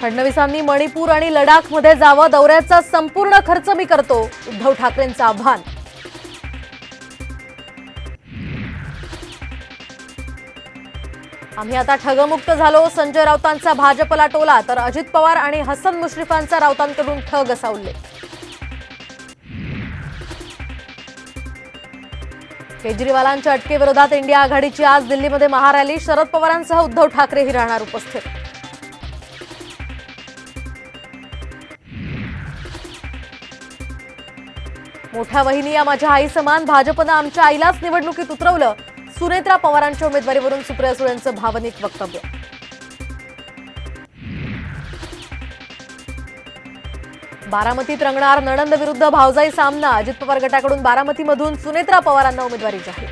फडणवीसांनी मणिपूर आणि लडाखमध्ये जावं, दौऱ्याचा संपूर्ण खर्च मी करतो, उद्धव ठाकरेंचं आव्हान. आम्ही आता ठगमुक्त झालो, संजय राऊतांचा भाजपला टोला, तर अजित पवार आणि हसन मुश्रीफांचा राऊतांकडून ठग असा उल्लेख. केजरीवालांच्या अटकेविरोधात इंडिया आघाडीची आज दिल्लीमध्ये महारॅली, शरद पवारांसह उद्धव ठाकरेही राहणार उपस्थित. मोठ्या वहिनी या माझ्या आई समान, भाजपनं आमच्या आईलाच निवडणुकीत उतरवलं, सुनेत्रा पवारांच्या उमेदवारीवरून सुप्रिया सुळेंचं भावनिक वक्तव्य. बारामतीत रंगणार नणंद विरुद्ध भावजाई सामना, अजित पवार गटाकडून बारामतीमधून सुनेत्रा पवारांना उमेदवारी जाहीर.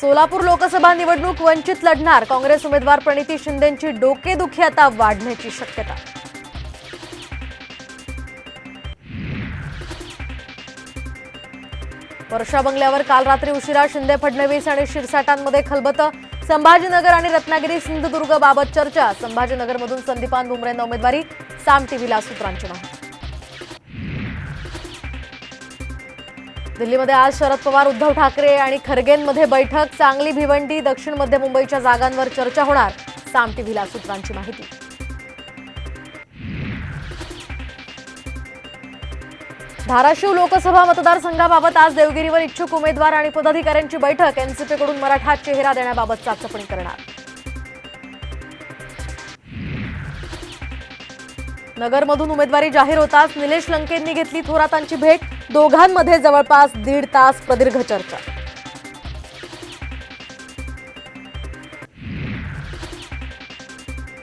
सोलापूर लोकसभा निवडणूक वंचित लढणार, काँग्रेस उमेदवार प्रणिती शिंदेंची डोकेदुखी आता वाढण्याची शक्यता. वर्षा बंगल्यावर काल रात्री उशिरा शिंदे फडणवीस आणि शिरसाटांमध्ये खलबतं, संभाजीनगर आणि रत्नागिरी सिंधुदुर्ग बाबत चर्चा, संभाजीनगरमधून संदीपान भुमरेंना उमेदवारी, साम टीव्हीला सूत्रांची माहिती. दिल्लीमध्ये आज शरद पवार, उद्धव ठाकरे आणि खरगेंमध्ये बैठक, सांगली, भिवंडी, दक्षिण मध्य मुंबईच्या जागांवर चर्चा होणार, साम टीव्हीला सूत्रांची माहिती. धाराशिव लोकसभा मतदारसंघाबाबत आज देवगिरीवर इच्छुक उमेदवार आणि पदाधिकाऱ्यांची बैठक, एनसीपीकडून मराठा चेहरा देण्याबाबत चाचपणी करणार. नगरमधून उमेदवारी जाहीर होताच निलेश लंकेंनी घेतली थोरातांची भेट, दोघांमध्ये जवळपास 1.5 तास प्रदीर्घ चर्चा.